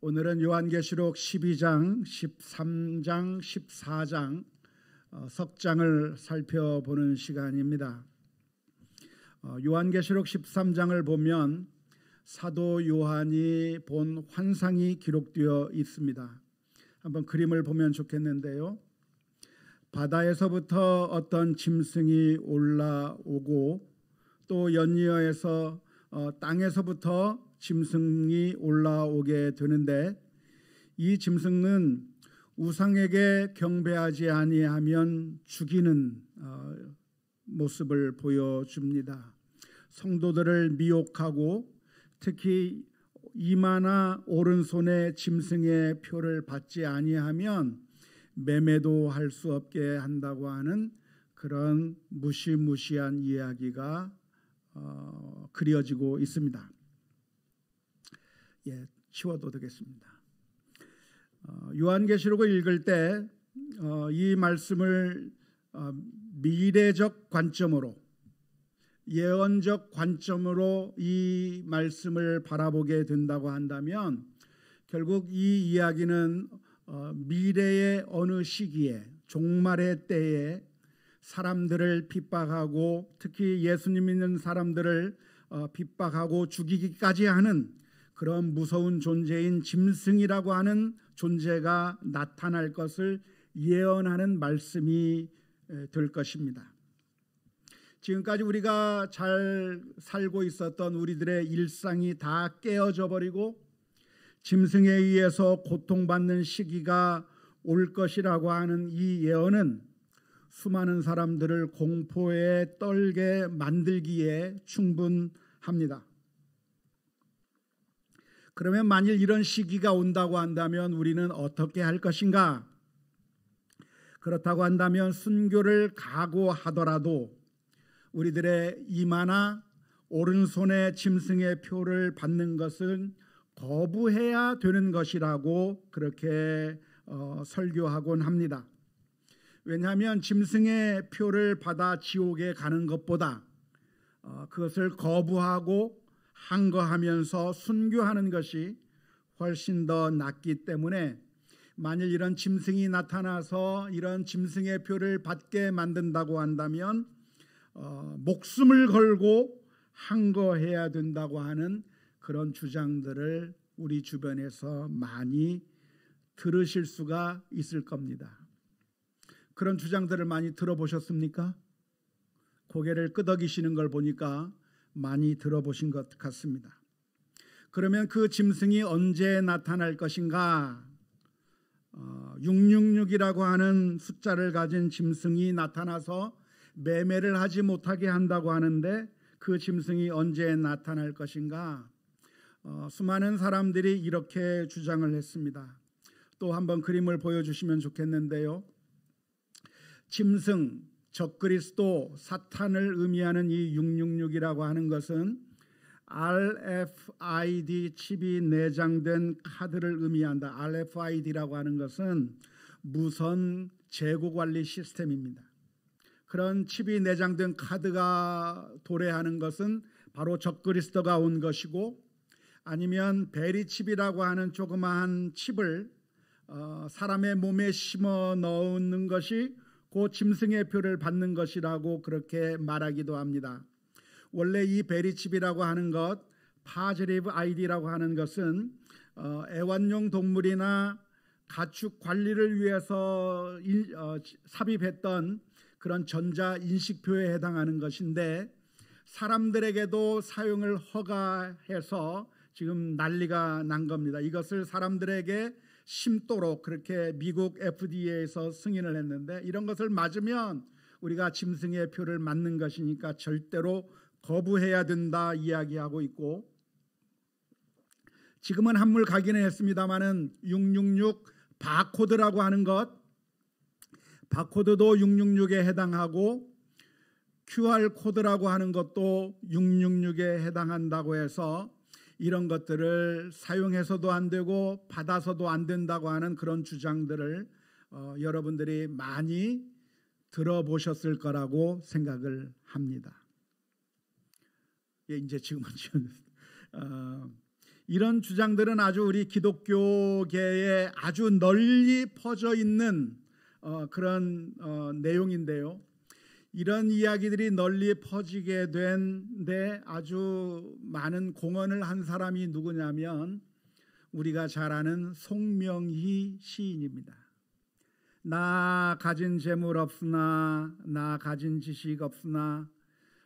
오늘은 요한계시록 12장, 13장, 14장 석 장을 살펴보는 시간입니다. 요한계시록 13장을 보면 사도 요한이 본 환상이 기록되어 있습니다. 한번 그림을 보면 좋겠는데요. 바다에서부터 어떤 짐승이 올라오고 또 연이어에서 땅에서부터 짐승이 올라오게 되는데, 이 짐승은 우상에게 경배하지 아니하면 죽이는 모습을 보여줍니다. 성도들을 미혹하고 특히 이마나 오른손에 짐승의 표를 받지 아니하면 매매도 할 수 없게 한다고 하는 그런 무시무시한 이야기가 그려지고 있습니다. 치워도 되겠습니다. 요한계시록을 읽을 때 이 말씀을 미래적 관점으로, 예언적 관점으로 이 말씀을 바라보게 된다고 한다면, 결국 이 이야기는 미래의 어느 시기에, 종말의 때에 사람들을 핍박하고 특히 예수님 믿는 사람들을 핍박하고 죽이기까지 하는 그런 무서운 존재인 짐승이라고 하는 존재가 나타날 것을 예언하는 말씀이 될 것입니다. 지금까지 우리가 잘 살고 있었던 우리들의 일상이 다 깨어져 버리고 짐승에 의해서 고통받는 시기가 올 것이라고 하는 이 예언은 수많은 사람들을 공포에 떨게 만들기에 충분합니다. 그러면 만일 이런 시기가 온다고 한다면 우리는 어떻게 할 것인가? 그렇다고 한다면 순교를 각오하더라도 우리들의 이마나 오른손에 짐승의 표를 받는 것은 거부해야 되는 것이라고 그렇게 설교하곤 합니다. 왜냐하면 짐승의 표를 받아 지옥에 가는 것보다 그것을 거부하고 항거하면서 순교하는 것이 훨씬 더 낫기 때문에, 만일 이런 짐승이 나타나서 이런 짐승의 표를 받게 만든다고 한다면 목숨을 걸고 항거해야 된다고 하는 그런 주장들을 우리 주변에서 많이 들으실 수가 있을 겁니다. 그런 주장들을 많이 들어보셨습니까? 고개를 끄덕이시는 걸 보니까 많이 들어보신 것 같습니다. 그러면 그 짐승이 언제 나타날 것인가? 666이라고 하는 숫자를 가진 짐승이 나타나서 매매를 하지 못하게 한다고 하는데, 그 짐승이 언제 나타날 것인가? 수많은 사람들이 이렇게 주장을 했습니다. 또 한번 그림을 보여주시면 좋겠는데요. 짐승, 적그리스도, 사탄을 의미하는 이 666이라고 하는 것은 RFID 칩이 내장된 카드를 의미한다. RFID라고 하는 것은 무선 재고관리 시스템입니다. 그런 칩이 내장된 카드가 도래하는 것은 바로 적그리스도가 온 것이고, 아니면 베리칩이라고 하는 조그마한 칩을 사람의 몸에 심어 넣는 것이 그 짐승의 표를 받는 것이라고 그렇게 말하기도 합니다. 원래 이 베리칩이라고 하는 것, 파지티브 아이디라고 하는 것은 애완용 동물이나 가축 관리를 위해서 삽입했던 그런 전자 인식표에 해당하는 것인데, 사람들에게도 사용을 허가해서 지금 난리가 난 겁니다. 이것을 사람들에게 심도록 그렇게 미국 FDA에서 승인을 했는데, 이런 것을 맞으면 우리가 짐승의 표를 맞는 것이니까 절대로 거부해야 된다 이야기하고 있고, 지금은 한물 가기는 했습니다마는 666 바코드라고 하는 것, 바코드도 666에 해당하고 QR 코드라고 하는 것도 666에 해당한다고 해서 이런 것들을 사용해서도 안 되고 받아서도 안 된다고 하는 그런 주장들을 여러분들이 많이 들어보셨을 거라고 생각을 합니다. 이제 지금은 이런 주장들은 아주 우리 기독교계에 아주 널리 퍼져 있는 그런 내용인데요. 이런 이야기들이 널리 퍼지게 된데 아주 많은 공헌을 한 사람이 누구냐면 우리가 잘 아는 송명희 시인입니다. 나 가진 재물 없으나 나 가진 지식 없으나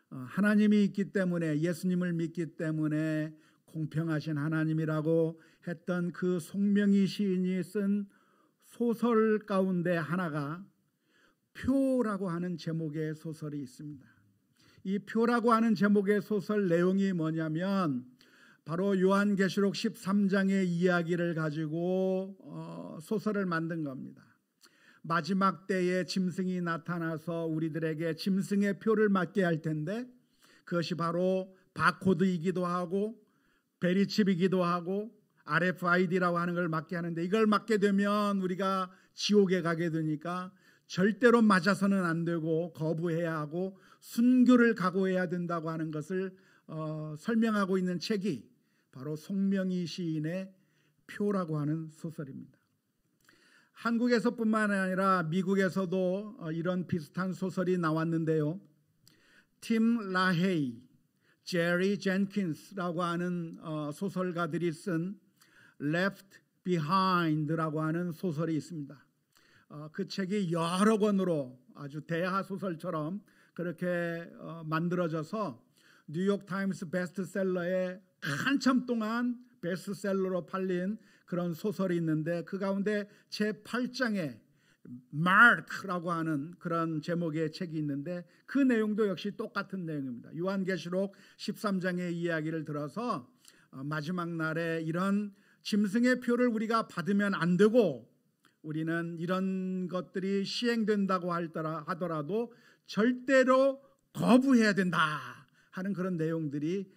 하나님이 있기 때문에 예수님을 믿기 때문에 공평하신 하나님이라고 했던 그 송명희 시인이 쓴 소설 가운데 하나가 표라고 하는 제목의 소설이 있습니다. 이 표라고 하는 제목의 소설 내용이 뭐냐면 바로 요한계시록 13장의 이야기를 가지고 소설을 만든 겁니다. 마지막 때에 짐승이 나타나서 우리들에게 짐승의 표를 맞게 할 텐데 그것이 바로 바코드이기도 하고 베리칩이기도 하고 RFID라고 하는 걸 맞게 하는데 이걸 맞게 되면 우리가 지옥에 가게 되니까 절대로 맞아서는 안 되고 거부해야 하고 순교를 각오해야 된다고 하는 것을 설명하고 있는 책이 바로 송명희 시인의 표라고 하는 소설입니다. 한국에서뿐만 아니라 미국에서도 이런 비슷한 소설이 나왔는데요. 팀 라헤이, 제리 젠킨스라고 하는 소설가들이 쓴 Left Behind라고 하는 소설이 있습니다. 그 책이 여러 권으로 아주 대하 소설처럼 그렇게 만들어져서 뉴욕 타임스 베스트셀러에 한참 동안 베스트셀러로 팔린 그런 소설이 있는데 그 가운데 제8장에 마크라고 하는 그런 제목의 책이 있는데 그 내용도 역시 똑같은 내용입니다. 요한계시록 13장의 이야기를 들어서 마지막 날에 이런 짐승의 표를 우리가 받으면 안 되고 우리는 이런 것들이 시행된다고 하더라도 절대로 거부해야 된다 하는 그런 내용들이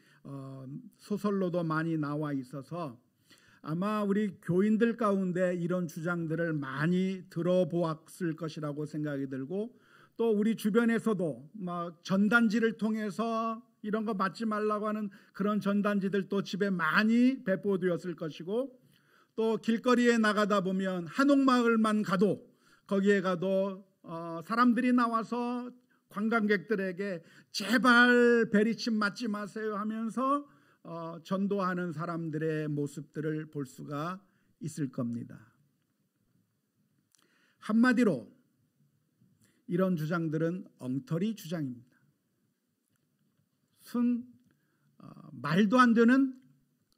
소설로도 많이 나와 있어서 아마 우리 교인들 가운데 이런 주장들을 많이 들어보았을 것이라고 생각이 들고 또 우리 주변에서도 막 전단지를 통해서 이런 거 맞지 말라고 하는 그런 전단지들도 집에 많이 배포되었을 것이고 또 길거리에 나가다 보면 한옥마을만 가도 거기에 가도 사람들이 나와서 관광객들에게 제발 베리칩 맞지 마세요 하면서 전도하는 사람들의 모습들을 볼 수가 있을 겁니다. 한마디로 이런 주장들은 엉터리 주장입니다. 말도 안 되는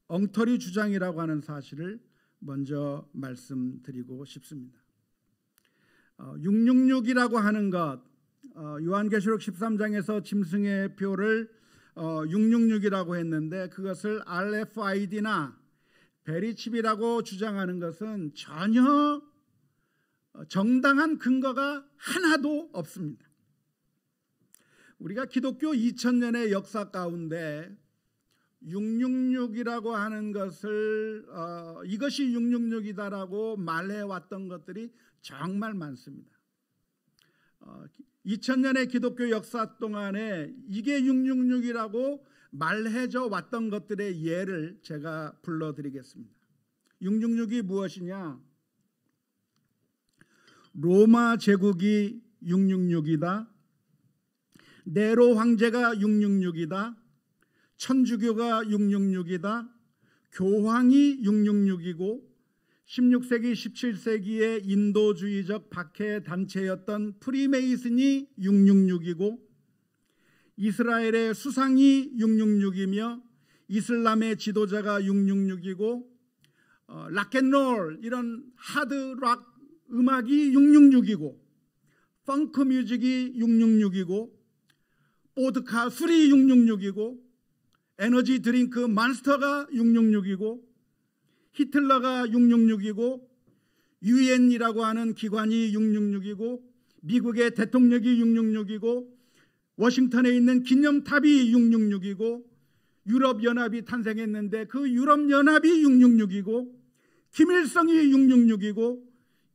엉터리 주장이라고 하는 사실을 먼저 말씀드리고 싶습니다. 666이라고 하는 것, 요한계시록 13장에서 짐승의 표를 666이라고 했는데 그것을 RFID나 베리칩이라고 주장하는 것은 전혀 정당한 근거가 하나도 없습니다. 우리가 기독교 2000년의 역사 가운데 666이라고 하는 것을 이것이 666이다라고 말해왔던 것들이 정말 많습니다. 2000년의 기독교 역사 동안에 이게 666이라고 말해져 왔던 것들의 예를 제가 불러드리겠습니다. 666이 무엇이냐? 로마 제국이 666이다. 네로 황제가 666이다. 천주교가 666이다. 교황이 666이고 16세기 17세기의 인도주의적 박해 단체였던 프리메이슨이 666이고 이스라엘의 수상이 666이며 이슬람의 지도자가 666이고 락앤롤 이런 하드락 음악이 666이고 펑크 뮤직이 666이고 보드카 술이 666이고 에너지 드링크 몬스터가 666이고 히틀러가 666이고 유엔이라고 하는 기관이 666이고 미국의 대통령이 666이고 워싱턴에 있는 기념탑이 666이고 유럽연합이 탄생했는데 그 유럽연합이 666이고 김일성이 666이고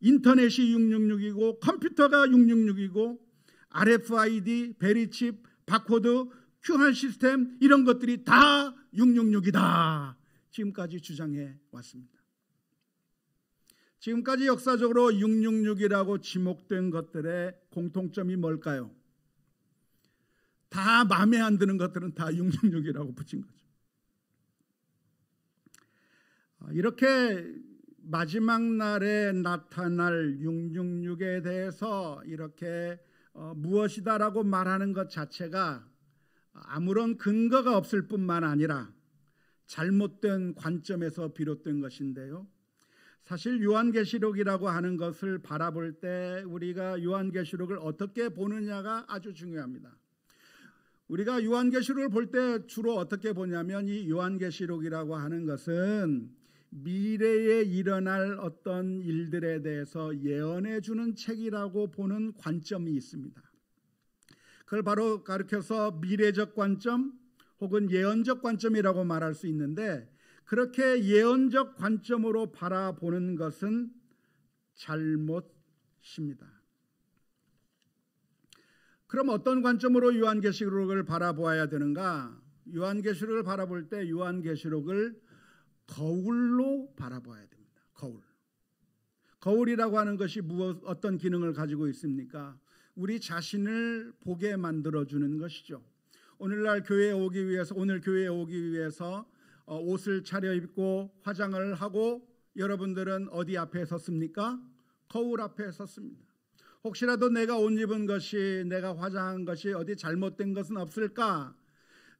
인터넷이 666이고 컴퓨터가 666이고 RFID, 베리칩, 바코드, QR 시스템 이런 것들이 다 666이다. 지금까지 주장해 왔습니다. 지금까지 역사적으로 666이라고 지목된 것들의 공통점이 뭘까요? 다 마음에 안 드는 것들은 다 666이라고 붙인 거죠. 이렇게 마지막 날에 나타날 666에 대해서 이렇게 무엇이다라고 말하는 것 자체가 아무런 근거가 없을 뿐만 아니라 잘못된 관점에서 비롯된 것인데요. 사실 요한계시록이라고 하는 것을 바라볼 때 우리가 요한계시록을 어떻게 보느냐가 아주 중요합니다. 우리가 요한계시록을 볼 때 주로 어떻게 보냐면 이 요한계시록이라고 하는 것은 미래에 일어날 어떤 일들에 대해서 예언해 주는 책이라고 보는 관점이 있습니다. 그걸 바로 가르쳐서 미래적 관점 혹은 예언적 관점이라고 말할 수 있는데, 그렇게 예언적 관점으로 바라보는 것은 잘못입니다. 그럼 어떤 관점으로 요한계시록을 바라보아야 되는가? 요한계시록을 바라볼 때 요한계시록을 거울로 바라봐야 됩니다. 거울이라고 하는 것이 어떤 기능을 가지고 있습니까? 우리 자신을 보게 만들어주는 것이죠. 오늘 교회에 오기 위해서 옷을 차려입고 화장을 하고 여러분들은 어디 앞에 섰습니까? 거울 앞에 섰습니다. 혹시라도 내가 옷 입은 것이, 내가 화장한 것이 어디 잘못된 것은 없을까?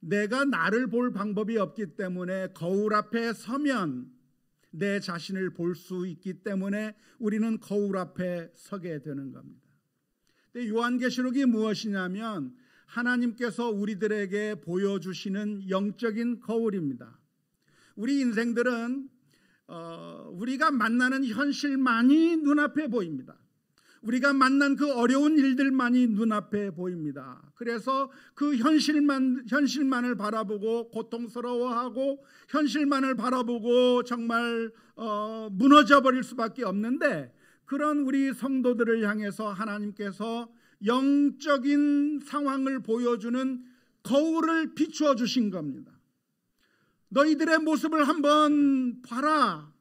내가 나를 볼 방법이 없기 때문에 거울 앞에 서면 내 자신을 볼 수 있기 때문에 우리는 거울 앞에 서게 되는 겁니다. 근데 요한계시록이 무엇이냐면 하나님께서 우리들에게 보여주시는 영적인 거울입니다. 우리 인생들은 우리가 만나는 현실만이 눈앞에 보입니다. 우리가 만난 그 어려운 일들만이 눈앞에 보입니다. 그래서 그 현실만을 바라보고 고통스러워하고 현실만을 바라보고 정말 무너져 버릴 수밖에 없는데, 그런 우리 성도들을 향해서 하나님께서 영적인 상황을 보여주는 거울을 비추어 주신 겁니다. 너희들의 모습을 한번 봐라.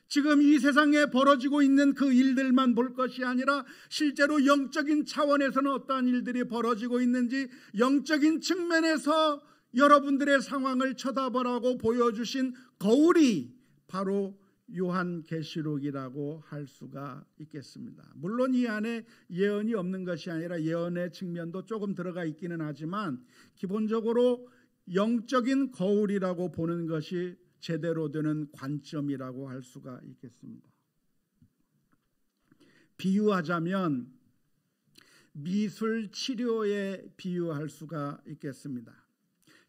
지금 이 세상에 벌어지고 있는 그 일들만 볼 것이 아니라 실제로 영적인 차원에서는 어떠한 일들이 벌어지고 있는지 영적인 측면에서 여러분들의 상황을 쳐다보라고 보여주신 거울이 바로 요한계시록이라고 할 수가 있겠습니다. 물론 이 안에 예언이 없는 것이 아니라 예언의 측면도 조금 들어가 있기는 하지만 기본적으로 영적인 거울이라고 보는 것이 제대로 되는 관점이라고 할 수가 있겠습니다. 비유하자면 미술 치료에 비유할 수가 있겠습니다.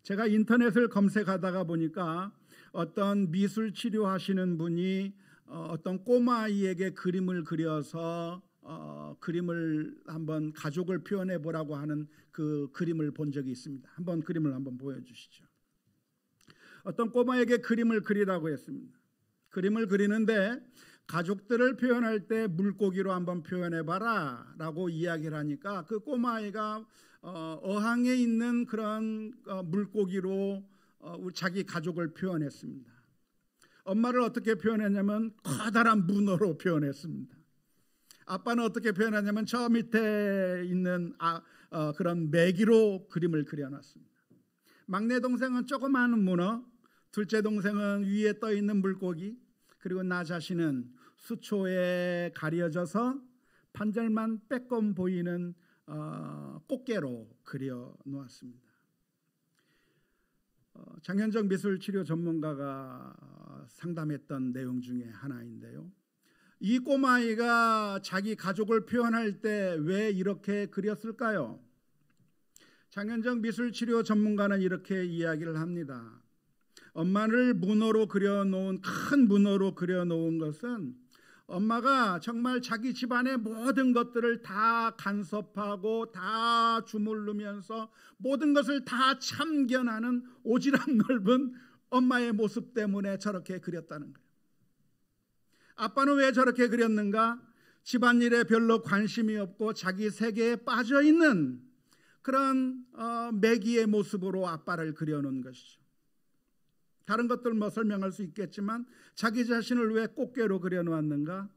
제가 인터넷을 검색하다가 보니까 어떤 미술 치료하시는 분이 어떤 꼬마아이에게 그림을 그려서 그림을 한번 가족을 표현해 보라고 하는 그 그림을 본 적이 있습니다. 한번 그림을 한번 보여주시죠. 어떤 꼬마에게 그림을 그리라고 했습니다. 그림을 그리는데 가족들을 표현할 때 물고기로 한번 표현해봐라 라고 이야기를 하니까 그 꼬마아이가 어항에 있는 그런 물고기로 자기 가족을 표현했습니다. 엄마를 어떻게 표현했냐면 커다란 문어로 표현했습니다. 아빠는 어떻게 표현하냐면 저 밑에 있는 그런 메기로 그림을 그려놨습니다. 막내 동생은 조그마한 문어, 둘째 동생은 위에 떠 있는 물고기, 그리고 나 자신은 수초에 가려져서 판절만 빼꼼 보이는 꽃게로 그려 놓았습니다. 장현정 미술치료 전문가가 상담했던 내용 중에 하나인데요. 이 꼬마아이가 자기 가족을 표현할 때 왜 이렇게 그렸을까요? 장현정 미술치료 전문가는 이렇게 이야기를 합니다. 엄마를 문어로 그려놓은, 큰 문어로 그려놓은 것은 엄마가 정말 자기 집안의 모든 것들을 다 간섭하고 다 주물르면서 모든 것을 다 참견하는 오지랖 넓은 엄마의 모습 때문에 저렇게 그렸다는 거예요. 아빠는 왜 저렇게 그렸는가? 집안일에 별로 관심이 없고 자기 세계에 빠져있는 그런 매기의 모습으로 아빠를 그려놓은 것이죠. 다른 것들 뭐 설명할 수 있겠지만 자기 자신을 왜 꽃게로 그려놓았는가?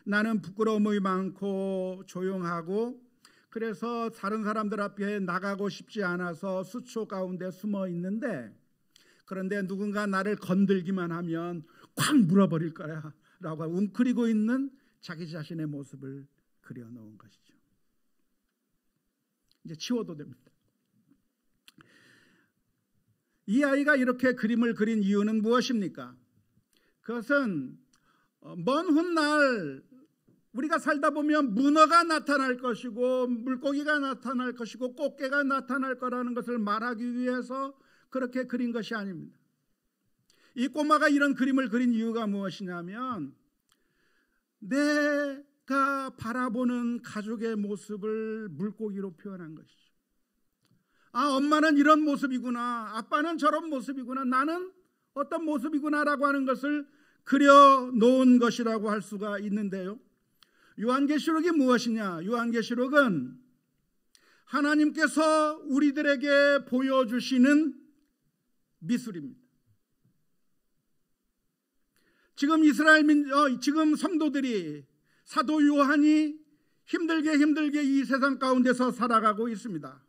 나는 부끄러움이 많고 조용하고 그래서 다른 사람들 앞에 나가고 싶지 않아서 수초 가운데 숨어 있는데, 그런데 누군가 나를 건들기만 하면 콱 물어버릴 거야 라고 웅크리고 있는 자기 자신의 모습을 그려놓은 것이죠. 이제 치워도 됩니다. 이 아이가 이렇게 그림을 그린 이유는 무엇입니까? 그것은 먼 훗날 우리가 살다 보면 문어가 나타날 것이고 물고기가 나타날 것이고 꽃게가 나타날 거라는 것을 말하기 위해서 그렇게 그린 것이 아닙니다. 이 꼬마가 이런 그림을 그린 이유가 무엇이냐면 내가 바라보는 가족의 모습을 물고기로 표현한 것이죠. 아, 엄마는 이런 모습이구나, 아빠는 저런 모습이구나, 나는 어떤 모습이구나라고 하는 것을 그려놓은 것이라고 할 수가 있는데요. 요한계시록이 무엇이냐? 요한계시록은 하나님께서 우리들에게 보여주시는 미술입니다. 지금 지금 성도들이 사도 요한이 힘들게 이 세상 가운데서 살아가고 있습니다.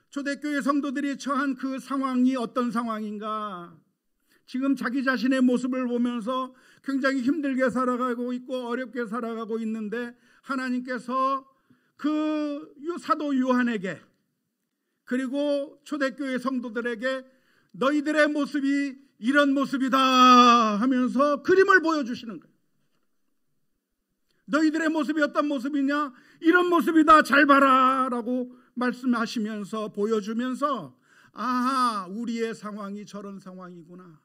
초대교회 성도들이 처한 그 상황이 어떤 상황인가? 지금 자기 자신의 모습을 보면서 굉장히 힘들게 살아가고 있고 어렵게 살아가고 있는데, 하나님께서 그 사도 요한에게 그리고 초대교회 성도들에게 너희들의 모습이 이런 모습이다 하면서 그림을 보여주시는 거예요. 너희들의 모습이 어떤 모습이냐? 이런 모습이다, 잘 봐라 라고 말씀하시면서 보여주면서, 아하, 우리의 상황이 저런 상황이구나,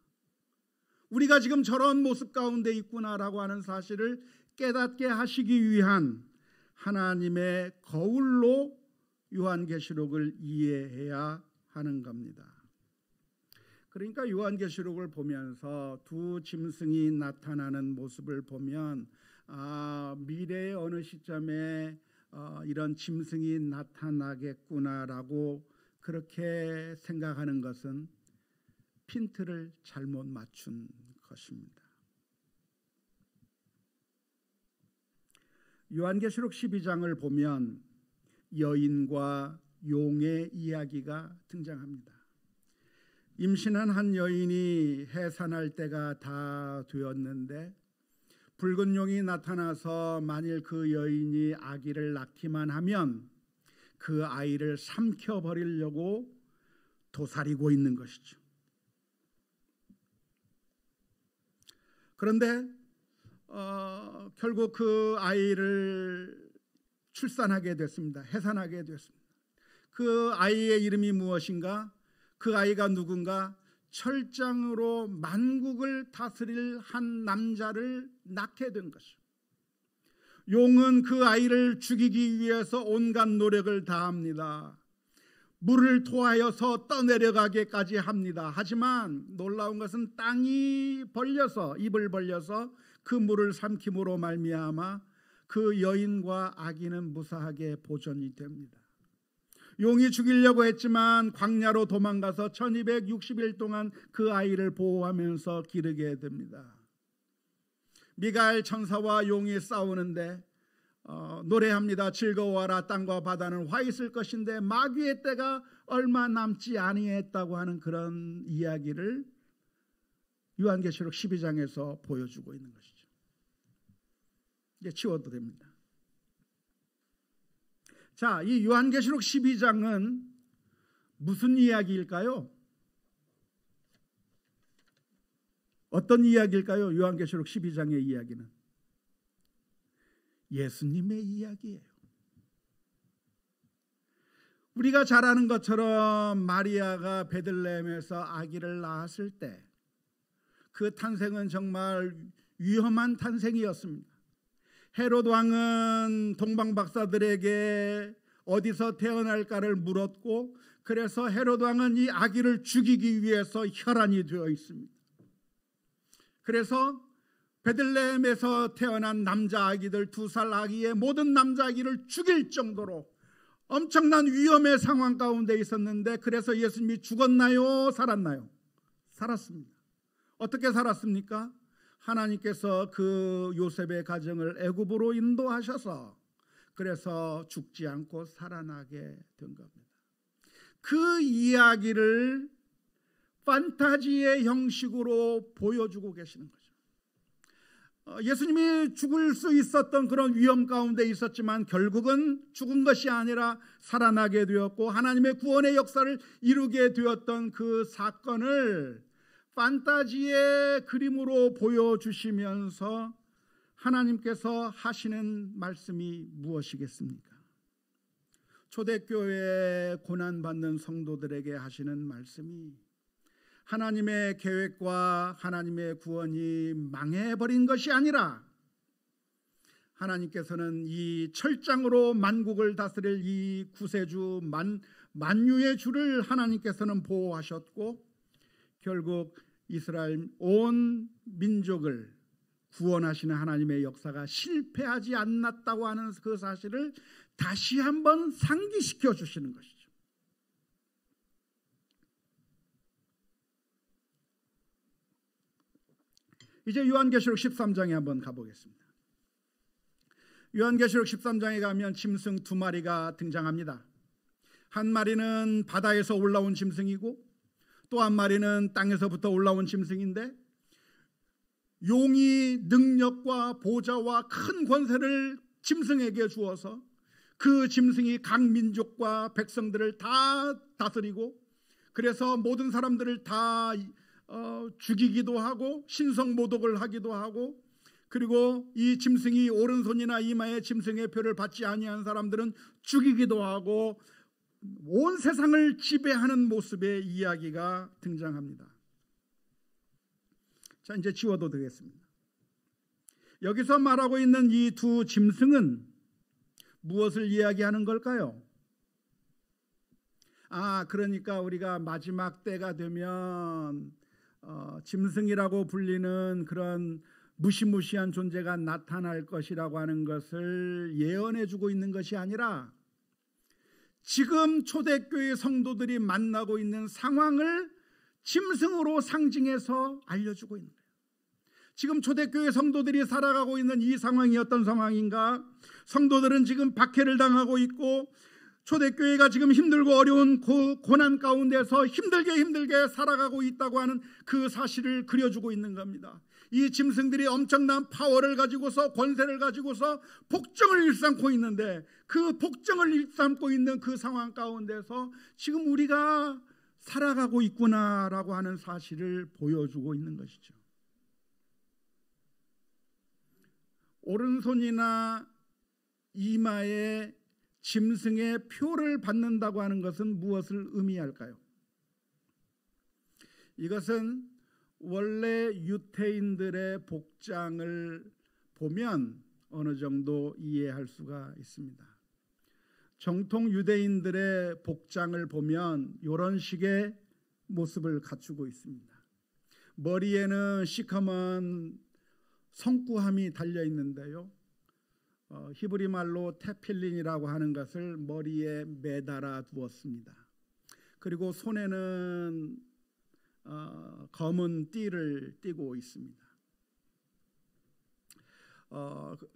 우리가 지금 저런 모습 가운데 있구나라고 하는 사실을 깨닫게 하시기 위한 하나님의 거울로 요한계시록을 이해해야 하는 겁니다. 그러니까 요한계시록을 보면서 두 짐승이 나타나는 모습을 보면 미래의 어느 시점에 이런 짐승이 나타나겠구나라고 그렇게 생각하는 것은 핀트를 잘못 맞춘 것입니다. 요한계시록 12장을 보면 여인과 용의 이야기가 등장합니다. 임신한 한 여인이 해산할 때가 다 되었는데 붉은 용이 나타나서 만일 그 여인이 아기를 낳기만 하면 그 아이를 삼켜버리려고 도사리고 있는 것이죠. 그런데 결국 그 아이를 출산하게 됐습니다. 해산하게 됐습니다. 그 아이의 이름이 무엇인가? 그 아이가 누군가? 철장으로 만국을 다스릴 한 남자를 낳게 된 것이죠. 용은 그 아이를 죽이기 위해서 온갖 노력을 다합니다. 물을 토하여서 떠내려가게까지 합니다. 하지만 놀라운 것은 땅이 벌려서, 입을 벌려서 그 물을 삼킴으로 말미암아 그 여인과 아기는 무사하게 보존이 됩니다. 용이 죽이려고 했지만 광야로 도망가서 1260일 동안 그 아이를 보호하면서 기르게 됩니다. 미가엘 천사와 용이 싸우는데 노래합니다. 즐거워하라, 땅과 바다는 화 있을 것인데 마귀의 때가 얼마 남지 아니했다고 하는 그런 이야기를 요한계시록 12장에서 보여주고 있는 것이죠. 이제 치워도 됩니다. 자, 이 요한계시록 12장은 무슨 이야기일까요? 어떤 이야기일까요? 요한계시록 12장의 이야기는 예수님의 이야기예요. 우리가 잘 아는 것처럼 마리아가 베들레헴에서 아기를 낳았을 때 그 탄생은 정말 위험한 탄생이었습니다. 헤롯 왕은 동방 박사들에게 어디서 태어날까를 물었고, 그래서 헤롯 왕은 이 아기를 죽이기 위해서 혈안이 되어 있습니다. 그래서 베들레헴에서 태어난 남자 아기들, 2살 아기의 모든 남자 아기를 죽일 정도로 엄청난 위험의 상황 가운데 있었는데, 그래서 예수님이 죽었나요? 살았나요? 살았습니다. 어떻게 살았습니까? 하나님께서 그 요셉의 가정을 애굽으로 인도하셔서 그래서 죽지 않고 살아나게 된 겁니다. 그 이야기를 판타지의 형식으로 보여주고 계시는 거죠. 예수님이 죽을 수 있었던 그런 위험 가운데 있었지만 결국은 죽은 것이 아니라 살아나게 되었고 하나님의 구원의 역사를 이루게 되었던 그 사건을 판타지의 그림으로 보여주시면서 하나님께서 하시는 말씀이 무엇이겠습니까? 초대교회 고난받는 성도들에게 하시는 말씀이 하나님의 계획과 하나님의 구원이 망해버린 것이 아니라 하나님께서는 이 철장으로 만국을 다스릴 이 구세주 만유의 주를 하나님께서는 보호하셨고 결국 이스라엘 온 민족을 구원하시는 하나님의 역사가 실패하지 않았다고 하는 그 사실을 다시 한번 상기시켜 주시는 것이죠. 이제 요한계시록 13장에 한번 가보겠습니다. 요한계시록 13장에 가면 짐승 두 마리가 등장합니다. 한 마리는 바다에서 올라온 짐승이고 또 한 마리는 땅에서부터 올라온 짐승인데 용이 능력과 보좌와 큰 권세를 짐승에게 주어서 그 짐승이 각 민족과 백성들을 다 다스리고 그래서 모든 사람들을 다 죽이기도 하고 신성모독을 하기도 하고 그리고 이 짐승이 오른손이나 이마에 짐승의 표를 받지 아니한 사람들은 죽이기도 하고 온 세상을 지배하는 모습의 이야기가 등장합니다. 자, 이제 지워도 되겠습니다. 여기서 말하고 있는 이 두 짐승은 무엇을 이야기하는 걸까요? 그러니까 우리가 마지막 때가 되면 짐승이라고 불리는 그런 무시무시한 존재가 나타날 것이라고 하는 것을 예언해 주고 있는 것이 아니라 지금 초대교회 성도들이 만나고 있는 상황을 짐승으로 상징해서 알려주고 있는 거예요. 지금 초대교회 성도들이 살아가고 있는 이 상황이 어떤 상황인가? 성도들은 지금 박해를 당하고 있고 초대교회가 지금 힘들고 어려운 고난 가운데서 힘들게 살아가고 있다고 하는 그 사실을 그려주고 있는 겁니다. 이 짐승들이 엄청난 파워를 가지고서 권세를 가지고서 복종을 일삼고 있는데 그 복종을 일삼고 있는 그 상황 가운데서 지금 우리가 살아가고 있구나라고 하는 사실을 보여주고 있는 것이죠. 오른손이나 이마에 짐승의 표를 받는다고 하는 것은 무엇을 의미할까요? 이것은 원래 유태인들의 복장을 보면 어느 정도 이해할 수가 있습니다. 정통 유대인들의 복장을 보면 이런 식의 모습을 갖추고 있습니다. 머리에는 시커먼 성구함이 달려 있는데요. 히브리 말로 테필린이라고 하는 것을 머리에 매달아 두었습니다. 그리고 손에는 검은 띠를 띠고 있습니다.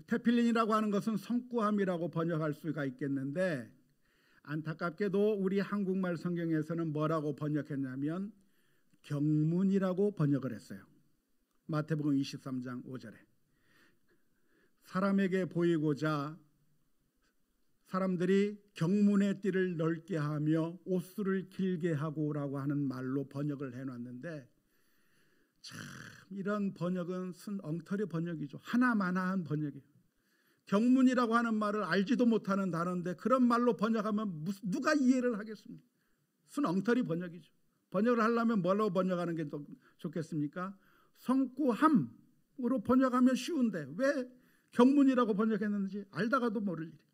테필린이라고 하는 것은 성구함이라고 번역할 수가 있겠는데 안타깝게도 우리 한국말 성경에서는 뭐라고 번역했냐면 경문이라고 번역을 했어요. 마태복음 23장 5절에 사람에게 보이고자 사람들이 경문의 띠를 넓게 하며 옷수를 길게 하고라고 하는 말로 번역을 해놨는데 참 이런 번역은 순 엉터리 번역이죠. 하나마나한 번역이에요. 경문이라고 하는 말을 알지도 못하는 단어인데 그런 말로 번역하면 누가 이해를 하겠습니까? 순 엉터리 번역이죠. 번역을 하려면 뭐라고 번역하는 게 좋겠습니까? 성구함으로 번역하면 쉬운데 왜 경문이라고 번역했는지 알다가도 모를 일이에요.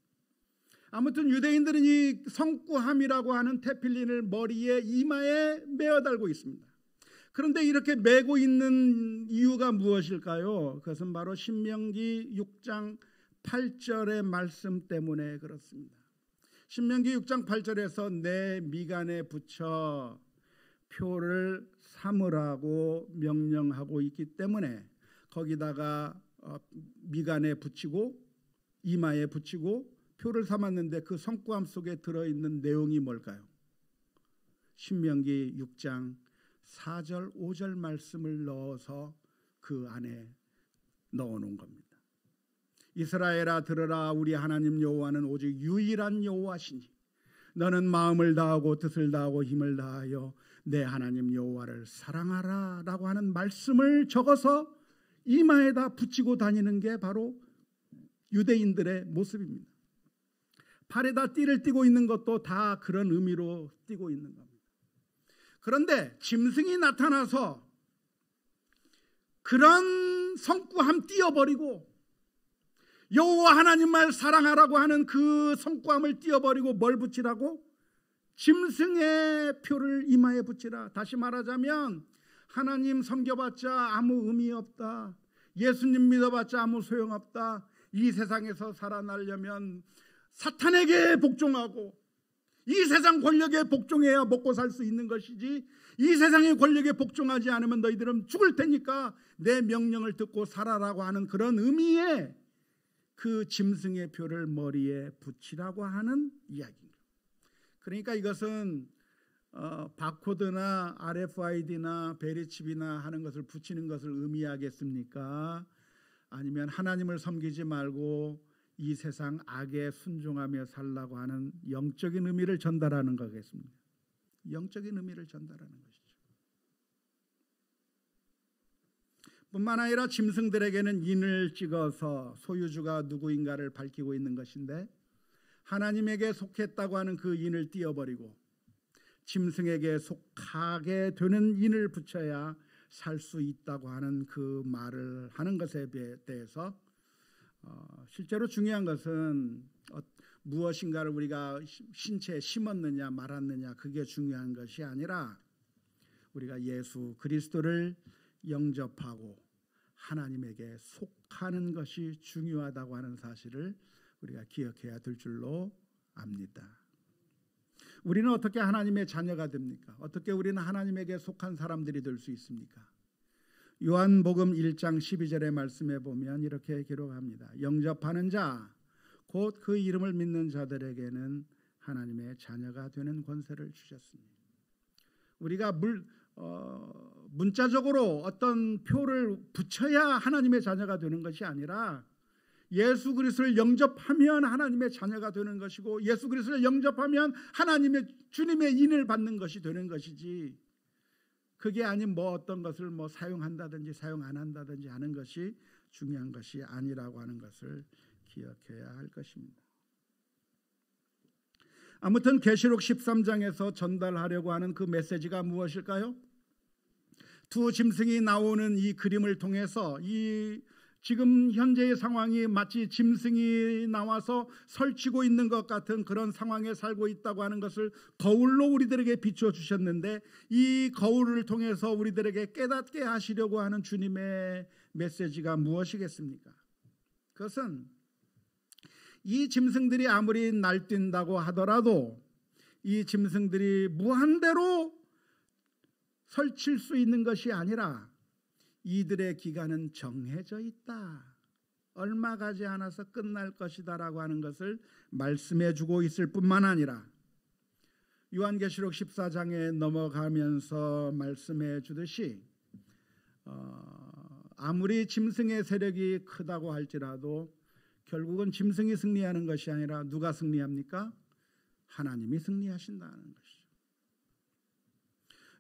아무튼 유대인들은 이 성구함이라고 하는 테필린을 머리에 이마에 메어 달고 있습니다. 그런데 이렇게 메고 있는 이유가 무엇일까요? 그것은 바로 신명기 6장 8절의 말씀 때문에 그렇습니다. 신명기 6장 8절에서 내 미간에 붙여 표를 삼으라고 명령하고 있기 때문에 거기다가 미간에 붙이고 이마에 붙이고 표를 삼았는데 그 성구함 속에 들어있는 내용이 뭘까요? 신명기 6장 4절 5절 말씀을 넣어서 그 안에 넣어놓은 겁니다. 이스라엘아 들으라, 우리 하나님 여호와는 오직 유일한 여호와시니 너는 마음을 다하고 뜻을 다하고 힘을 다하여 내 하나님 여호와를 사랑하라 라고 하는 말씀을 적어서 이마에다 붙이고 다니는 게 바로 유대인들의 모습입니다. 팔에다 띠를 띠고 있는 것도 다 그런 의미로 띠고 있는 겁니다. 그런데 짐승이 나타나서 그런 성구함 띄어버리고 여호와 하나님을 사랑하라고 하는 그 성구함을 띄어버리고 뭘 붙이라고? 짐승의 표를 이마에 붙이라. 다시 말하자면 하나님 섬겨봤자 아무 의미 없다. 예수님 믿어봤자 아무 소용없다. 이 세상에서 살아나려면 사탄에게 복종하고 이 세상 권력에 복종해야 먹고 살 수 있는 것이지, 이 세상의 권력에 복종하지 않으면 너희들은 죽을 테니까 내 명령을 듣고 살아라고 하는 그런 의미의 그 짐승의 표를 머리에 붙이라고 하는 이야기입니다. 그러니까 이것은 바코드나 RFID나 베리칩이나 하는 것을 붙이는 것을 의미하겠습니까? 아니면 하나님을 섬기지 말고 이 세상 악에 순종하며 살라고 하는 영적인 의미를 전달하는 거겠습니까? 영적인 의미를 전달하는 것이죠. 뿐만 아니라 짐승들에게는 인을 찍어서 소유주가 누구인가를 밝히고 있는 것인데, 하나님에게 속했다고 하는 그 인을 띄어버리고 짐승에게 속하게 되는 인을 붙여야 살 수 있다고 하는 그 말을 하는 것에 대해서 실제로 중요한 것은 무엇인가를 우리가 신체에 심었느냐 말았느냐 그게 중요한 것이 아니라 우리가 예수 그리스도를 영접하고 하나님에게 속하는 것이 중요하다고 하는 사실을 우리가 기억해야 될 줄로 압니다. 우리는 어떻게 하나님의 자녀가 됩니까? 어떻게 우리는 하나님에게 속한 사람들이 될 수 있습니까? 요한복음 1장 12절의 말씀에 보면 이렇게 기록합니다. 영접하는 자, 곧 그 이름을 믿는 자들에게는 하나님의 자녀가 되는 권세를 주셨습니다. 우리가 문자적으로 어떤 표를 붙여야 하나님의 자녀가 되는 것이 아니라 예수 그리스도를 영접하면 하나님의 자녀가 되는 것이고, 예수 그리스도를 영접하면 하나님의 주님의 인을 받는 것이 되는 것이지, 그게 아닌 어떤 것을 사용한다든지 사용 안 한다든지 하는 것이 중요한 것이 아니라고 하는 것을 기억해야 할 것입니다. 아무튼 계시록 13장에서 전달하려고 하는 그 메시지가 무엇일까요? 두 짐승이 나오는 이 그림을 통해서 지금 현재의 상황이 마치 짐승이 나와서 설치고 있는 것 같은 그런 상황에 살고 있다고 하는 것을 거울로 우리들에게 비추어 주셨는데, 이 거울을 통해서 우리들에게 깨닫게 하시려고 하는 주님의 메시지가 무엇이겠습니까? 그것은 이 짐승들이 아무리 날뛴다고 하더라도 이 짐승들이 무한대로 설칠 수 있는 것이 아니라 이들의 기간은 정해져 있다. 얼마 가지 않아서 끝날 것이다 라고 하는 것을 말씀해 주고 있을 뿐만 아니라 요한계시록 14장에 넘어가면서 말씀해 주듯이 아무리 짐승의 세력이 크다고 할지라도 결국은 짐승이 승리하는 것이 아니라 누가 승리합니까? 하나님이 승리하신다는 것이죠.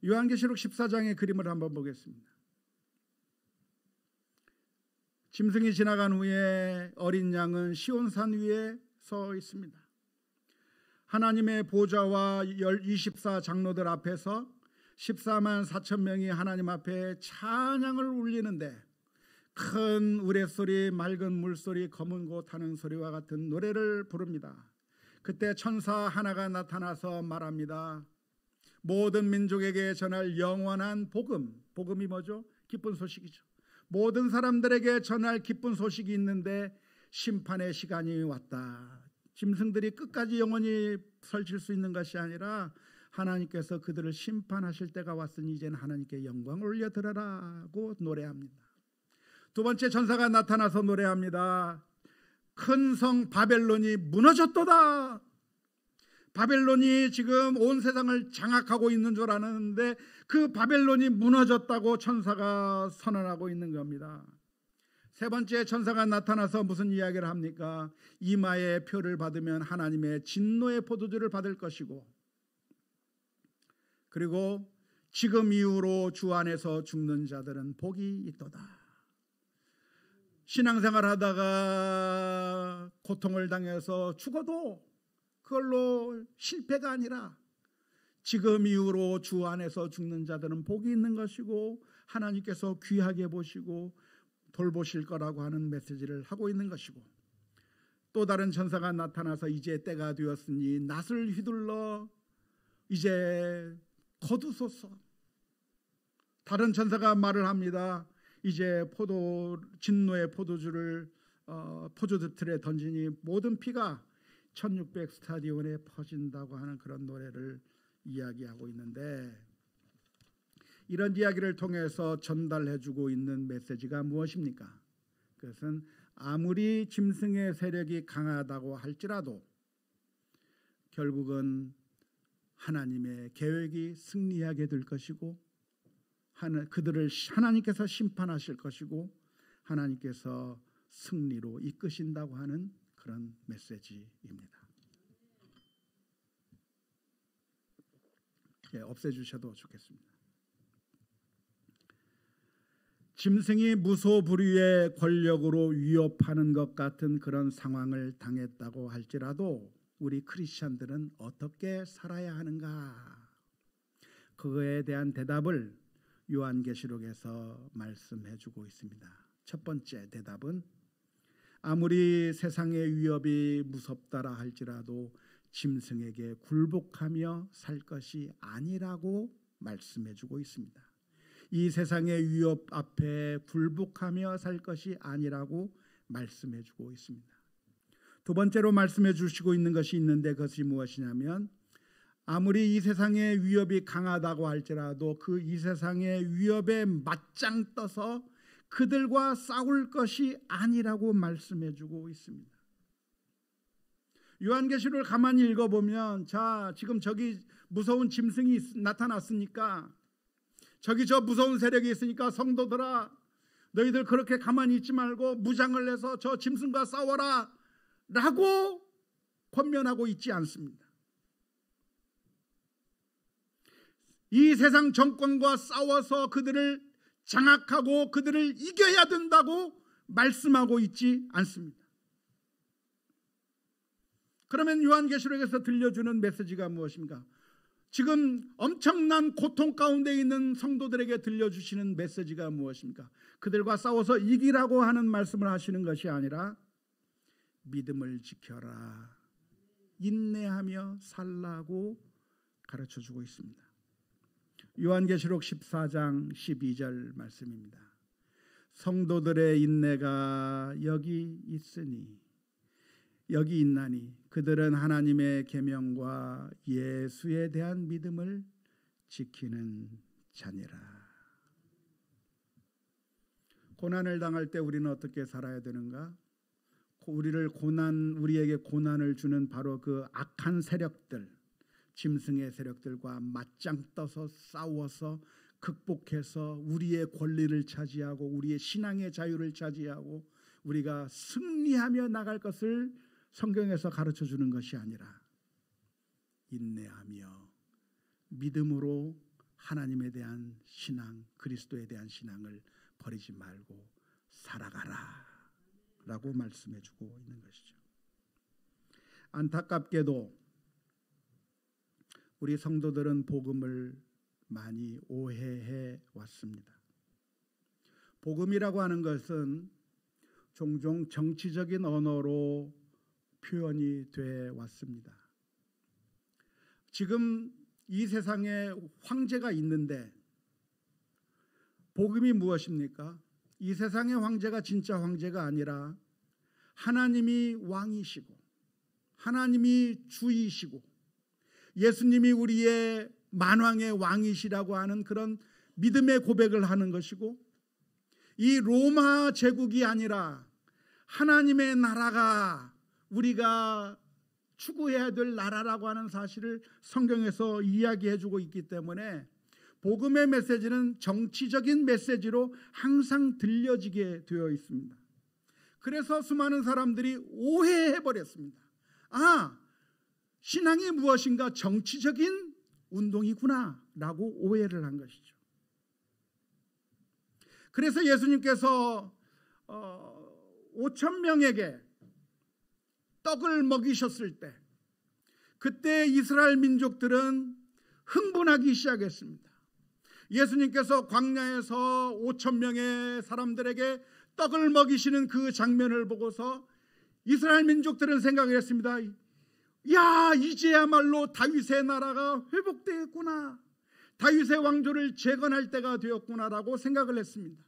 요한계시록 14장의 그림을 한번 보겠습니다. 짐승이 지나간 후에 어린 양은 시온산 위에 서 있습니다. 하나님의 보좌와 24장로들 앞에서 14만 4천 명이 하나님 앞에 찬양을 울리는데, 큰 우레소리, 맑은 물소리, 검은 고 타는 소리와 같은 노래를 부릅니다. 그때 천사 하나가 나타나서 말합니다. 모든 민족에게 전할 영원한 복음. 복음이 뭐죠? 기쁜 소식이죠. 모든 사람들에게 전할 기쁜 소식이 있는데 심판의 시간이 왔다. 짐승들이 끝까지 영원히 설칠 수 있는 것이 아니라 하나님께서 그들을 심판하실 때가 왔으니 이제는 하나님께 영광을 올려드려라고 노래합니다. 두 번째 천사가 나타나서 노래합니다. 큰 성 바벨론이 무너졌도다. 바벨론이 지금 온 세상을 장악하고 있는 줄 아는데 그 바벨론이 무너졌다고 천사가 선언하고 있는 겁니다. 세 번째 천사가 나타나서 무슨 이야기를 합니까? 이마에 표를 받으면 하나님의 진노의 포도주를 받을 것이고, 그리고 지금 이후로 주 안에서 죽는 자들은 복이 있도다. 신앙생활 하다가 고통을 당해서 죽어도 그걸로 실패가 아니라 지금 이후로 주 안에서 죽는 자들은 복이 있는 것이고 하나님께서 귀하게 보시고 돌보실 거라고 하는 메시지를 하고 있는 것이고, 또 다른 천사가 나타나서 이제 때가 되었으니 낫을 휘둘러 이제 거두소서. 다른 천사가 말을 합니다. 이제 진노의 포도주를 포도틀에 던지니 모든 피가 1600 스타디온에 퍼진다고 하는 그런 노래를 이야기하고 있는데, 이런 이야기를 통해서 전달해주고 있는 메시지가 무엇입니까? 그것은 아무리 짐승의 세력이 강하다고 할지라도 결국은 하나님의 계획이 승리하게 될 것이고 그들을 하나님께서 심판하실 것이고 하나님께서 승리로 이끄신다고 하는 그런 메시지입니다. 없애주셔도 좋겠습니다. 짐승이 무소불위의 권력으로 위협하는 것 같은 그런 상황을 당했다고 할지라도 우리 크리스찬들은 어떻게 살아야 하는가? 그거에 대한 대답을 요한계시록에서 말씀해 주고 있습니다. 첫 번째 대답은 아무리 세상의 위협이 무섭다라 할지라도 짐승에게 굴복하며 살 것이 아니라고 말씀해 주고 있습니다. 이 세상의 위협 앞에 굴복하며 살 것이 아니라고 말씀해 주고 있습니다. 두 번째로 말씀해 주시고 있는 것이 있는데 그것이 무엇이냐면 아무리 이 세상의 위협이 강하다고 할지라도 그 이 세상의 위협에 맞짱 떠서 그들과 싸울 것이 아니라고 말씀해 주고 있습니다. 요한계시록을 가만히 읽어보면 자 지금 저기 무서운 짐승이 나타났으니까 저기 저 무서운 세력이 있으니까 성도들아 너희들 그렇게 가만히 있지 말고 무장을 해서 저 짐승과 싸워라 라고 권면하고 있지 않습니다. 이 세상 정권과 싸워서 그들을 장악하고 그들을 이겨야 된다고 말씀하고 있지 않습니다. 그러면 요한계시록에서 들려주는 메시지가 무엇입니까? 지금 엄청난 고통 가운데 있는 성도들에게 들려주시는 메시지가 무엇입니까? 그들과 싸워서 이기라고 하는 말씀을 하시는 것이 아니라 믿음을 지켜라, 인내하며 살라고 가르쳐주고 있습니다. 요한계시록 14장 12절 말씀입니다. 성도들의 인내가 여기 있나니 그들은 하나님의 계명과 예수에 대한 믿음을 지키는 자니라. 고난을 당할 때 우리는 어떻게 살아야 되는가? 우리에게 고난을 주는 바로 그 악한 세력들, 짐승의 세력들과 맞짱 떠서 싸워서 극복해서 우리의 권리를 차지하고 우리의 신앙의 자유를 차지하고 우리가 승리하며 나갈 것을 성경에서 가르쳐 주는 것이 아니라 인내하며 믿음으로 하나님에 대한 신앙, 그리스도에 대한 신앙을 버리지 말고 살아가라 라고 말씀해 주고 있는 것이죠. 안타깝게도 우리 성도들은 복음을 많이 오해해 왔습니다. 복음이라고 하는 것은 종종 정치적인 언어로 표현이 돼 왔습니다. 지금 이 세상에 황제가 있는데 복음이 무엇입니까? 이 세상의 황제가 진짜 황제가 아니라 하나님이 왕이시고 하나님이 주이시고 예수님이 우리의 만왕의 왕이시라고 하는 그런 믿음의 고백을 하는 것이고, 이 로마 제국이 아니라 하나님의 나라가 우리가 추구해야 될 나라라고 하는 사실을 성경에서 이야기해 주고 있기 때문에 복음의 메시지는 정치적인 메시지로 항상 들려지게 되어 있습니다. 그래서 수많은 사람들이 오해해버렸습니다. 아, 신앙이 무엇인가 정치적인 운동이구나 라고 오해를 한 것이죠. 그래서 예수님께서 5천 명에게 떡을 먹이셨을 때, 그때 이스라엘 민족들은 흥분하기 시작했습니다. 예수님께서 광야에서 5천 명의 사람들에게 떡을 먹이시는 그 장면을 보고서 이스라엘 민족들은 생각을 했습니다. 야, 이제야말로 다윗의 나라가 회복되었구나, 다윗의 왕조를 재건할 때가 되었구나라고 생각을 했습니다.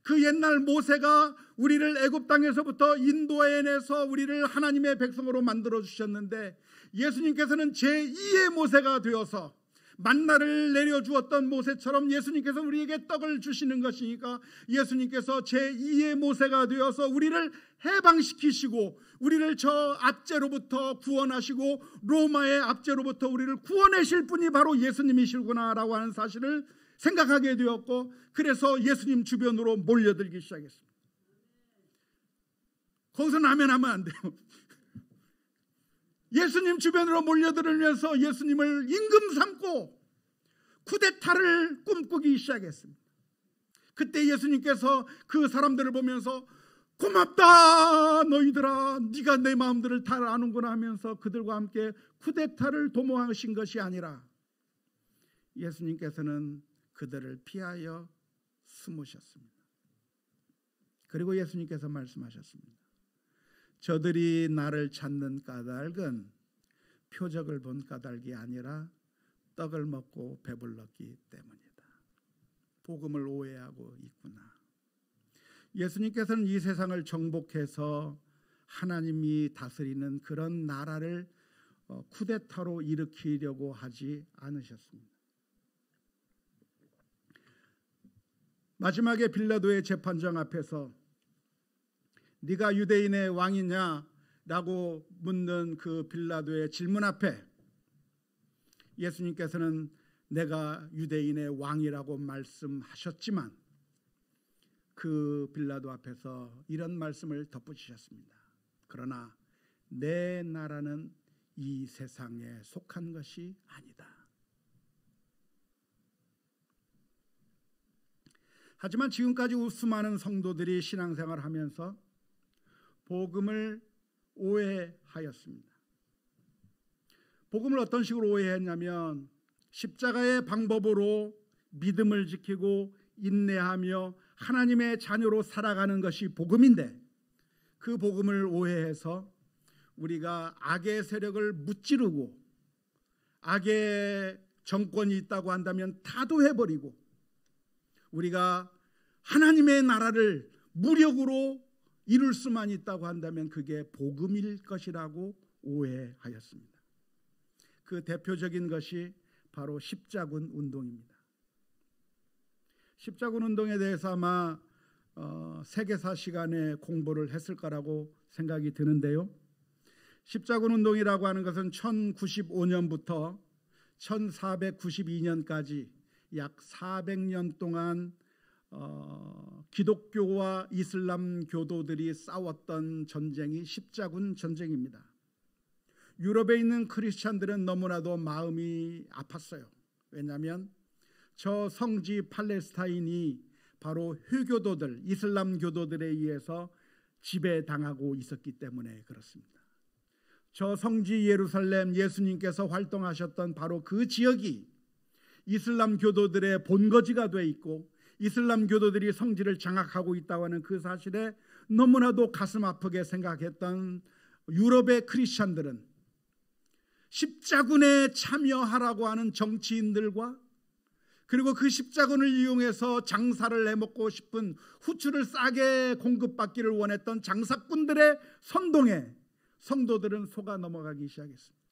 그 옛날 모세가 우리를 애굽 땅에서부터 인도해내서 우리를 하나님의 백성으로 만들어 주셨는데, 예수님께서는 제2의 모세가 되어서 만나를 내려주었던 모세처럼 예수님께서 우리에게 떡을 주시는 것이니까, 예수님께서 제2의 모세가 되어서 우리를 해방시키시고 우리를 저 압제로부터 구원하시고 로마의 압제로부터 우리를 구원하실 분이 바로 예수님이시구나라고 하는 사실을 생각하게 되었고, 그래서 예수님 주변으로 몰려들기 시작했습니다. 거기서 나면하면 안 돼요. 예수님 주변으로 몰려들면서 예수님을 임금 삼고 쿠데타를 꿈꾸기 시작했습니다. 그때 예수님께서 그 사람들을 보면서 고맙다 너희들아, 네가 내 마음들을 다 아는구나 하면서 그들과 함께 쿠데타를 도모하신 것이 아니라 예수님께서는 그들을 피하여 숨으셨습니다. 그리고 예수님께서 말씀하셨습니다. 저들이 나를 찾는 까닭은 표적을 본 까닭이 아니라 떡을 먹고 배불렀기 때문이다. 복음을 오해하고 있구나. 예수님께서는 이 세상을 정복해서 하나님이 다스리는 그런 나라를 쿠데타로 일으키려고 하지 않으셨습니다. 마지막에 빌라도의 재판장 앞에서 네가 유대인의 왕이냐? 라고 묻는 그 빌라도의 질문 앞에 예수님께서는 내가 유대인의 왕이라고 말씀하셨지만 그 빌라도 앞에서 이런 말씀을 덧붙이셨습니다. 그러나 내 나라는 이 세상에 속한 것이 아니다. 하지만 지금까지 수많은 성도들이 신앙생활을 하면서 복음을 오해하였습니다. 복음을 어떤 식으로 오해했냐면, 십자가의 방법으로 믿음을 지키고 인내하며 하나님의 자녀로 살아가는 것이 복음인데, 그 복음을 오해해서 우리가 악의 세력을 무찌르고 악의 정권이 있다고 한다면 타도해버리고 우리가 하나님의 나라를 무력으로 이룰 수만 있다고 한다면 그게 복음일 것이라고 오해하였습니다. 그 대표적인 것이 바로 십자군 운동입니다. 십자군 운동에 대해서 아마 세계사 시간에 공부를 했을 거라고 생각이 드는데요. 십자군 운동이라고 하는 것은 1095년부터 1492년까지 약 400년 동안 기독교와 이슬람 교도들이 싸웠던 전쟁이 십자군 전쟁입니다. 유럽에 있는 크리스찬들은 너무나도 마음이 아팠어요. 왜냐하면 저 성지 팔레스타인이 바로 회교도들, 이슬람 교도들에 의해서 지배당하고 있었기 때문에 그렇습니다. 저 성지 예루살렘, 예수님께서 활동하셨던 바로 그 지역이 이슬람 교도들의 본거지가 돼 있고 이슬람 교도들이 성지를 장악하고 있다고 하는 그 사실에 너무나도 가슴 아프게 생각했던 유럽의 크리스찬들은 십자군에 참여하라고 하는 정치인들과 그리고 그 십자군을 이용해서 장사를 해먹고 싶은 후추를 싸게 공급받기를 원했던 장사꾼들의 선동에 성도들은 속아 넘어가기 시작했습니다.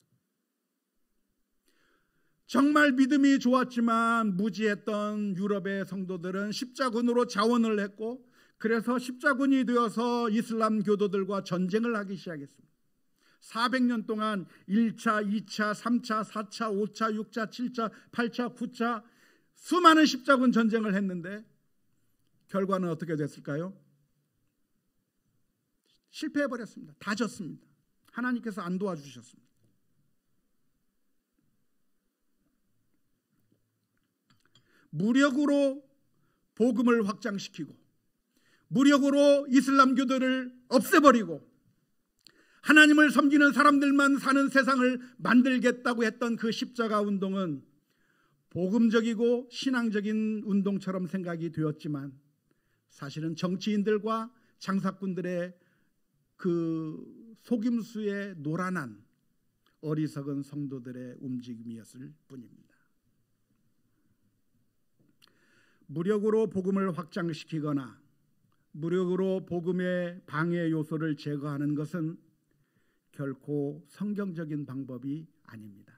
정말 믿음이 좋았지만 무지했던 유럽의 성도들은 십자군으로 자원을 했고, 그래서 십자군이 되어서 이슬람 교도들과 전쟁을 하기 시작했습니다. 400년 동안 1차, 2차, 3차, 4차, 5차, 6차, 7차, 8차, 9차 수많은 십자군 전쟁을 했는데 결과는 어떻게 됐을까요? 실패해버렸습니다. 다 졌습니다. 하나님께서 안 도와주셨습니다. 무력으로 복음을 확장시키고 무력으로 이슬람교도를 없애버리고 하나님을 섬기는 사람들만 사는 세상을 만들겠다고 했던 그 십자가 운동은 복음적이고 신앙적인 운동처럼 생각이 되었지만 사실은 정치인들과 장사꾼들의 그 속임수에 노란한 어리석은 성도들의 움직임이었을 뿐입니다. 무력으로 복음을 확장시키거나 무력으로 복음의 방해 요소를 제거하는 것은 결코 성경적인 방법이 아닙니다.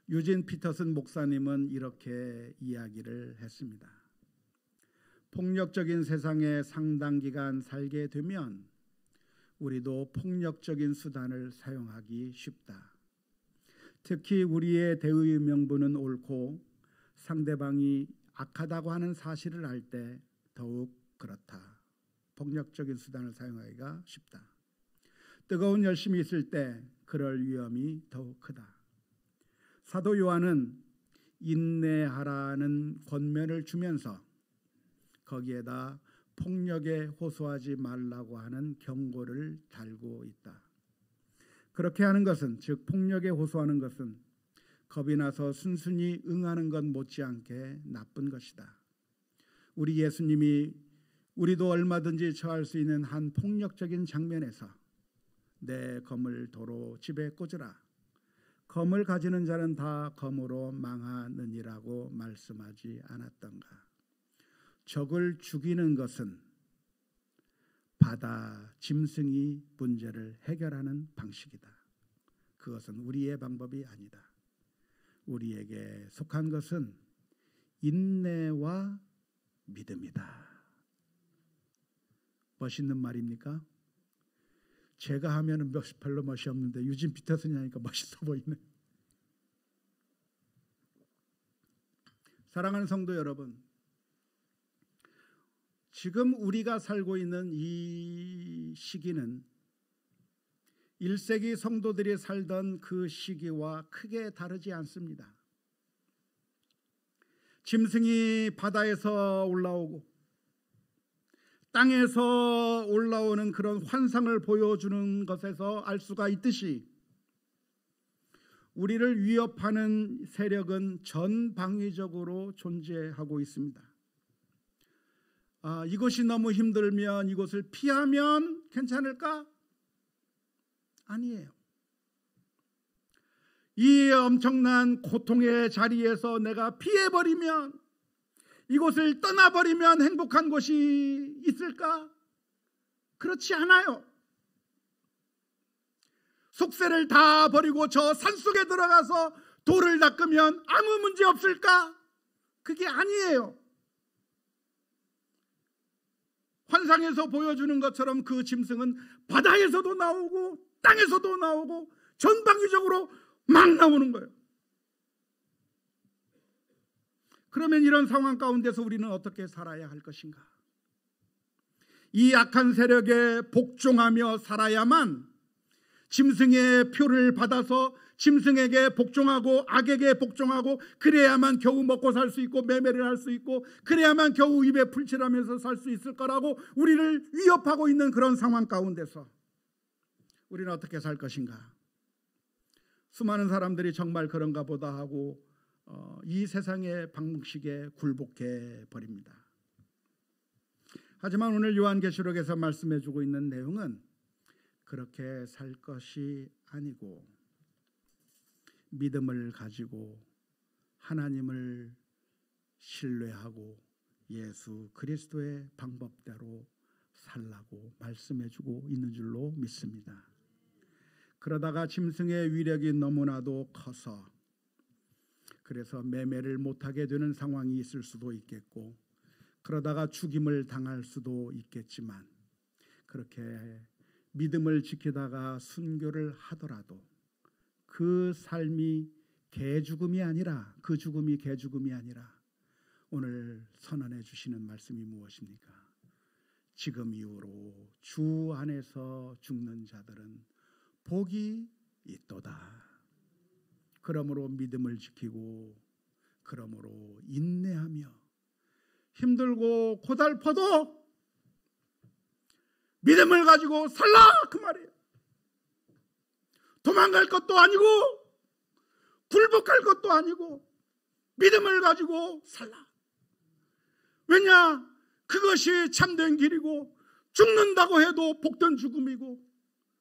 유진 피터슨 목사님은 이렇게 이야기를 했습니다. 폭력적인 세상에 상당 기간 살게 되면 우리도 폭력적인 수단을 사용하기 쉽다. 특히 우리의 대의 명분은 옳고 상대방이 악하다고 하는 사실을 알 때 더욱 그렇다. 폭력적인 수단을 사용하기가 쉽다. 뜨거운 열심이 있을 때 그럴 위험이 더욱 크다. 사도 요한은 인내하라는 권면을 주면서 거기에다 폭력에 호소하지 말라고 하는 경고를 달고 있다. 그렇게 하는 것은, 즉 폭력에 호소하는 것은 겁이 나서 순순히 응하는 것 못지않게 나쁜 것이다. 우리 예수님이 우리도 얼마든지 처할 수 있는 한 폭력적인 장면에서 내 검을 도로 집에 꽂으라. 검을 가지는 자는 다 검으로 망하느니라고 말씀하지 않았던가. 적을 죽이는 것은 바다 짐승이 문제를 해결하는 방식이다. 그것은 우리의 방법이 아니다. 우리에게 속한 것은 인내와 믿음이다. 멋있는 말입니까? 제가 하면은 별로 멋이 없는데 유진 피터슨이 하니까 멋있어 보이네. 사랑하는 성도 여러분, 지금 우리가 살고 있는 이 시기는 1세기 성도들이 살던 그 시기와 크게 다르지 않습니다. 짐승이 바다에서 올라오고 땅에서 올라오는 그런 환상을 보여주는 것에서 알 수가 있듯이 우리를 위협하는 세력은 전방위적으로 존재하고 있습니다. 이것이 너무 힘들면 이것을 피하면 괜찮을까? 아니에요. 이 엄청난 고통의 자리에서 내가 피해버리면, 이곳을 떠나버리면 행복한 곳이 있을까? 그렇지 않아요. 속세를 다 버리고 저 산속에 들어가서 돌을 닦으면 아무 문제 없을까? 그게 아니에요. 환상에서 보여주는 것처럼 그 짐승은 바다에서도 나오고 땅에서도 나오고 전방위적으로 막 나오는 거예요. 그러면 이런 상황 가운데서 우리는 어떻게 살아야 할 것인가? 이 악한 세력에 복종하며 살아야만 짐승의 표를 받아서 짐승에게 복종하고 악에게 복종하고 그래야만 겨우 먹고 살 수 있고 매매를 할 수 있고 그래야만 겨우 입에 풀칠하면서 살 수 있을 거라고 우리를 위협하고 있는 그런 상황 가운데서 우리는 어떻게 살 것인가? 수많은 사람들이 정말 그런가 보다 하고 이 세상의 방식에 굴복해 버립니다. 하지만 오늘 요한계시록에서 말씀해 주고 있는 내용은 그렇게 살 것이 아니고 믿음을 가지고 하나님을 신뢰하고 예수 그리스도의 방법대로 살라고 말씀해 주고 있는 줄로 믿습니다. 그러다가 짐승의 위력이 너무나도 커서 그래서 매매를 못하게 되는 상황이 있을 수도 있겠고, 그러다가 죽임을 당할 수도 있겠지만, 그렇게 믿음을 지키다가 순교를 하더라도 그 삶이 개죽음이 아니라, 그 죽음이 개죽음이 아니라 오늘 선언해 주시는 말씀이 무엇입니까? 지금 이후로 주 안에서 죽는 자들은 복이 있도다. 그러므로 믿음을 지키고, 그러므로 인내하며, 힘들고 고달퍼도 믿음을 가지고 살라, 그 말이에요. 도망갈 것도 아니고 굴복할 것도 아니고 믿음을 가지고 살라. 왜냐? 그것이 참된 길이고, 죽는다고 해도 복된 죽음이고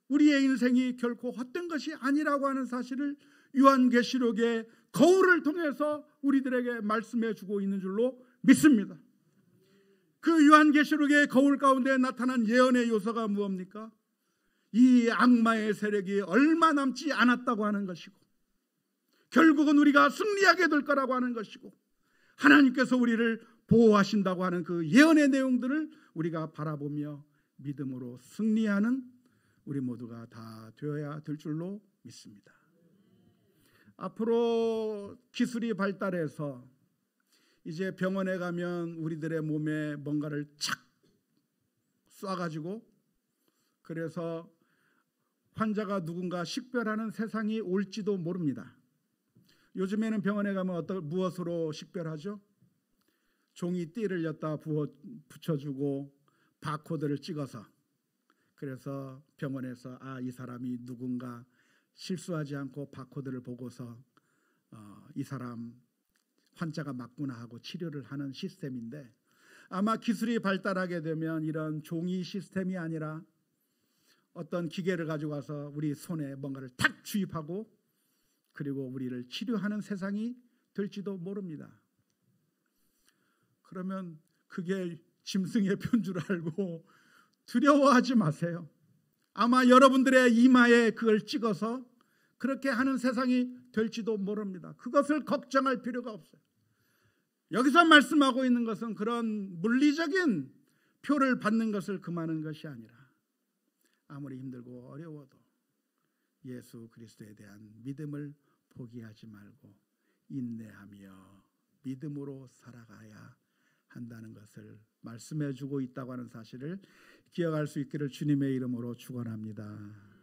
우리의 인생이 결코 헛된 것이 아니라고 하는 사실을 요한계시록의 거울을 통해서 우리들에게 말씀해 주고 있는 줄로 믿습니다. 그 요한계시록의 거울 가운데 나타난 예언의 요소가 무엇입니까? 이 악마의 세력이 얼마 남지 않았다고 하는 것이고, 결국은 우리가 승리하게 될 거라고 하는 것이고, 하나님께서 우리를 보호하신다고 하는 그 예언의 내용들을 우리가 바라보며 믿음으로 승리하는 우리 모두가 다 되어야 될 줄로 믿습니다. 앞으로 기술이 발달해서 이제 병원에 가면 우리들의 몸에 뭔가를 착 쏴가지고, 그래서 환자가 누군가 식별하는 세상이 올지도 모릅니다. 요즘에는 병원에 가면 무엇으로 식별하죠? 종이 띠를 엿다 붙여주고 바코드를 찍어서, 그래서 병원에서 이 사람이 누군가 실수하지 않고 바코드를 보고서 이 사람 환자가 맞구나 하고 치료를 하는 시스템인데, 아마 기술이 발달하게 되면 이런 종이 시스템이 아니라 어떤 기계를 가지고 와서 우리 손에 뭔가를 탁 주입하고 그리고 우리를 치료하는 세상이 될지도 모릅니다. 그러면 그게 짐승의 표인 줄 알고 두려워하지 마세요. 아마 여러분들의 이마에 그걸 찍어서 그렇게 하는 세상이 될지도 모릅니다. 그것을 걱정할 필요가 없어요. 여기서 말씀하고 있는 것은 그런 물리적인 표를 받는 것을 금하는 것이 아니라, 아무리 힘들고 어려워도 예수 그리스도에 대한 믿음을 포기하지 말고 인내하며 믿음으로 살아가야 한다는 것을 말씀해 주고 있다고 하는 사실을 기억할 수 있기를 주님의 이름으로 축원합니다.